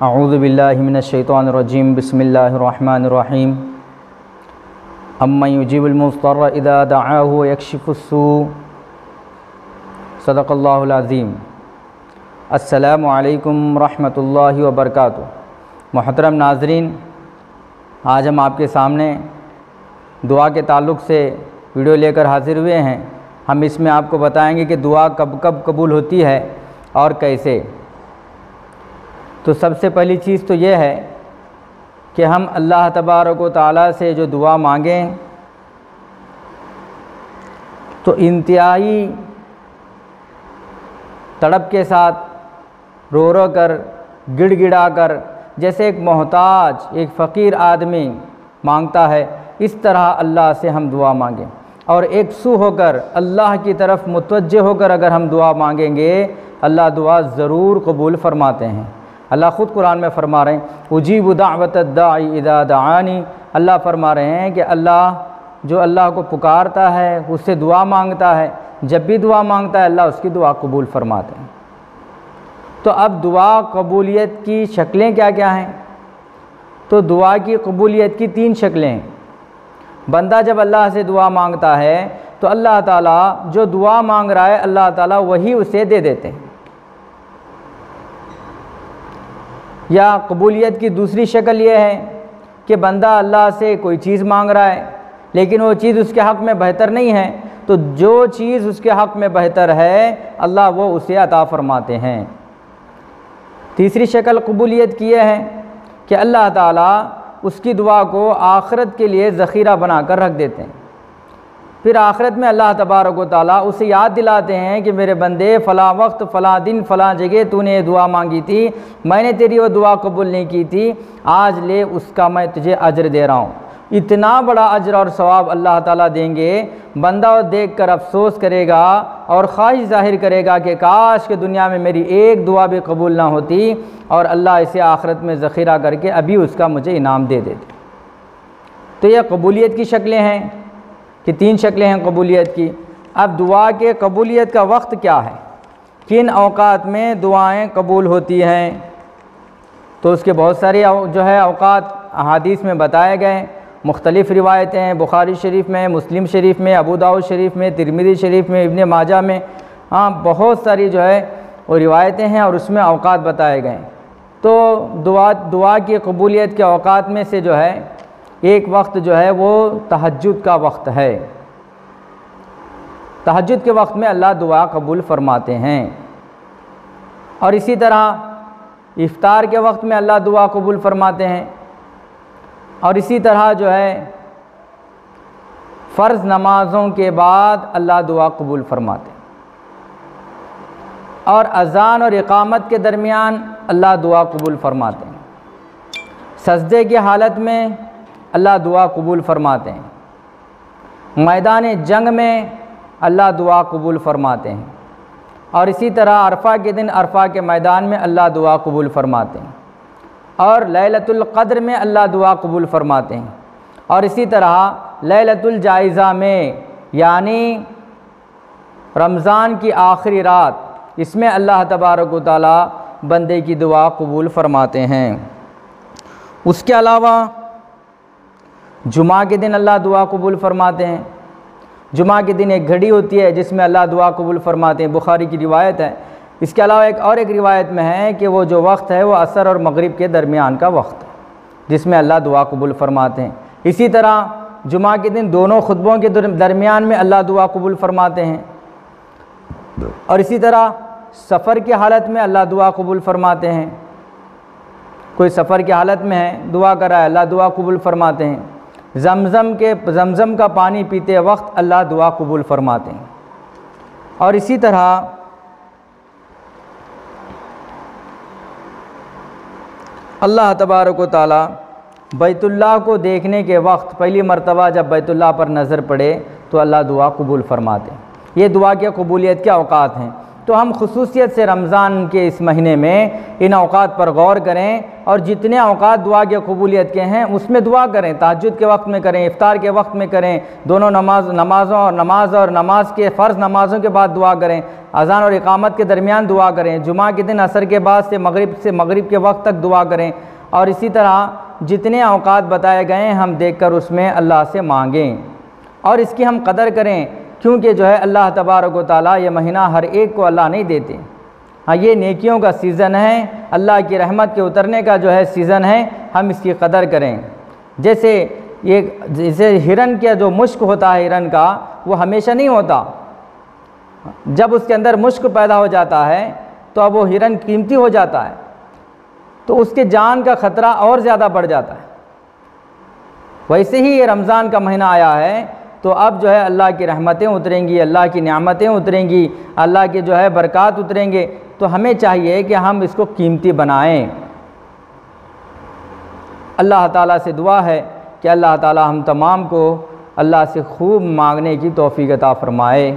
اعوذ باللہ من الشیطان الرجیم بسم اللہ الرحمن الرحیم امن یجیب المضطر اذا دعاہ ویکشف السوء صدق اللہ العظیم۔ السلام علیکم ورحمۃ اللہ وبرکاتہ۔ محترم ناظرین، آج ہم آپ کے سامنے دعا کے تعلق سے ویڈیو لے کر حاضر ہوئے ہیں۔ ہم اس میں آپ کو بتائیں گے کہ دعا کب کب قبول ہوتی ہے اور کیسے۔ تو سب سے پہلی چیز تو یہ ہے کہ ہم اللہ تبارک و تعالیٰ سے جو دعا مانگیں تو انتہائی تڑپ کے ساتھ، رو رو کر، گڑ گڑا کر، جیسے ایک محتاج، ایک فقیر آدمی مانگتا ہے، اس طرح اللہ سے ہم دعا مانگیں، اور ایک سو ہو کر اللہ کی طرف متوجہ ہو کر اگر ہم دعا مانگیں گے، اللہ دعا ضرور قبول فرماتے ہیں۔ اللہ خود قرآن میں فرما رہے ہیں اجیب دعوت الداعی اذا دعانی۔ اللہ فرما رہے ہیں کہ جو اللہ کو پکارتا ہے، اس سے دعا مانگتا ہے، جب بھی دعا مانگتا ہے اللہ اس کی دعا قبول فرماتے ہیں۔ تو اب دعا قبولیت کی شکلیں کیا کیا ہیں؟ تو دعا کی قبولیت کی 3 شکلیں ہیں۔ بندہ جب اللہ سے دعا مانگتا ہے تو اللہ تعالیٰ جو دعا مانگ رہا ہے اللہ تعالیٰ وہی اسے دے دیتے ہیں۔ یا قبولیت کی دوسری شکل یہ ہے کہ بندہ اللہ سے کوئی چیز مانگ رہا ہے لیکن وہ چیز اس کے حق میں بہتر نہیں ہے، تو جو چیز اس کے حق میں بہتر ہے اللہ وہ اسے عطا فرماتے ہیں۔ تیسری شکل قبولیت کی یہ ہے کہ اللہ تعالیٰ اس کی دعا کو آخرت کے لیے ذخیرہ بنا کر رکھ دیتے ہیں۔ پھر آخرت میں اللہ تبارک و تعالیٰ اسے یاد دلاتے ہیں کہ میرے بندے فلاں وقت، فلاں دن، فلاں جگہ تو نے یہ دعا مانگی تھی، میں نے تیری وہ دعا قبول نہیں کی تھی، آج لے اس کا میں تجھے اجر دے رہا ہوں۔ اتنا بڑا اجر اور ثواب اللہ تعالیٰ دیں گے، بندہ دیکھ کر افسوس کرے گا اور خواہش ظاہر کرے گا کہ کاش کہ دنیا میں میری ایک دعا بھی قبول نہ ہوتی اور اللہ اسے آخرت میں ذخیرہ کر کے ابھی اس کا مجھے انعام دے دیتے۔ تو یہ قبولیت کی شکلیں ہیں کہ 3 شکلیں ہیں قبولیت کی۔ اب دعا کے قبولیت کا وقت کیا ہے، کن اوقات میں دعائیں قبول ہوتی ہیں؟ تو اس کے بہت سارے اوقات احادیث میں بتائے گئے، مختلف روایتیں ہیں، بخاری شریف میں، مسلم شریف میں، ابو داؤد شریف میں، ترمذی شریف میں، ابن ماجہ میں، بہت ساری وہ روایتیں ہیں اور اس میں اوقات بتائے گئے۔ تو دعا کی قبولیت کے اوقات میں سے ایک وقت وہ تہجد کا وقت ہے۔ تہجد کے وقت میں اللہ دعا قبول فرماتے ہیں، اور اسی طرح افطار کے وقت میں اللہ دعا قبول فرماتے ہیں، اور اسی طرح فرض نمازوں کے بعد اللہ دعا قبول فرماتے ہیں، اور اذان اور اقامت کے درمیان اللہ دعا قبول فرماتے ہیں، سجدے کی حالت میں اللہ دعا قبول فرماتے ہیں، میدان جنگ میں اللہ دعا قبول فرماتے ہیں، اور اسی طرح عرفہ کے دن عرفہ کے میدان میں اللہ دعا قبول فرماتے ہیں، اور لیلۃ القدر میں اللہ دعا قبول فرماتے ہیں، اور اسی طرح لیلۃ الجائزہ میں یعنی رمضان کی آخری رات، اس میں اللہ تبارک و تعالیٰ بندے کی دعا قبول فرماتے ہیں۔ اس کے علاوہ جمعہ کے دن اللہ دعا قبول فرماتے ہیں۔ جمعہ کے دن ایک گھڑی ہوتی ہے جس میں اللہ دعا قبول فرماتے ہیں، بخاری کی روایت ہے۔ اس کے علاوہ ایک روایت میں ہے کہ وہ جو وقت ہے وہ عصر اور مغرب کے درمیان کا وقت ہے جس میں اللہ دعا قبول فرماتے ہیں۔ اسی طرح جمعہ کے دن دونوں خطبوں کے درمیان میں اللہ دعا قبول فرماتے ہیں، اور اسی طرح سفر کی حالت میں اللہ دعا قبول فرماتے ہیں۔ کوئی سفر کی حالت میں ہے، دعا کر رہا ہے، اللہ دعا قبول فرماتے ہیں۔ زمزم کا پانی پیتے وقت اللہ دعا قبول فرماتے ہیں، اور اسی طرح اللہ تبارک و تعالیٰ بیت اللہ کو دیکھنے کے وقت پہلی مرتبہ جب بیت اللہ پر نظر پڑے تو اللہ دعا قبول فرماتے ہیں۔ یہ دعا کی قبولیت کے اوقات ہیں۔ تو ہم خصوصیت سے رمضان کے اس مہینے میں ان اوقات پر غور کریں، اور جتنے اوقات دعا کی قبولیت کے ہیں اس میں دعا کریں، تہجد کے وقت میں کریں، افطار کے وقت میں کریں، دونوں نماز اور نماز کے فرض نمازوں کے بعد دعا کریں، اذان اور اقامت کے درمیان دعا کریں، جمعہ کے دن عصر کے بعد سے مغرب کے وقت تک دعا کریں، اور اسی طرح جتنے اوقات بتائے گئے ہیں ہم دیکھ کر اس میں اللہ سے مانگیں اور اس کی ہم قدر کریں، کیونکہ جو ہے اللہ تبارک و تعالیٰ یہ مہینہ ہر ایک کو اللہ نہیں دیتے۔ ہاں یہ نیکیوں کا سیزن ہے، اللہ کی رحمت کے اترنے کا جو ہے سیزن ہے، ہم اس کی قدر کریں۔ جیسے ہرن کا جو مشک ہوتا ہے ہرن کا، وہ ہمیشہ نہیں ہوتا، جب اس کے اندر مشک پیدا ہو جاتا ہے تو اب وہ ہرن قیمتی ہو جاتا ہے، تو اس کے جان کا خطرہ اور زیادہ بڑھ جاتا ہے۔ ویسے ہی یہ رمضان کا مہینہ آیا ہے تو اب جو ہے اللہ کی رحمتیں اتریں گی، اللہ کی نعمتیں اتریں گی، اللہ کے جو ہے برکات اتریں گے، تو ہمیں چاہیے کہ ہم اس کو قیمتی بنائیں۔ اللہ تعالیٰ سے دعا ہے کہ اللہ تعالیٰ ہم تمام کو اللہ سے خوب مانگنے کی توفیق عطا فرمائے۔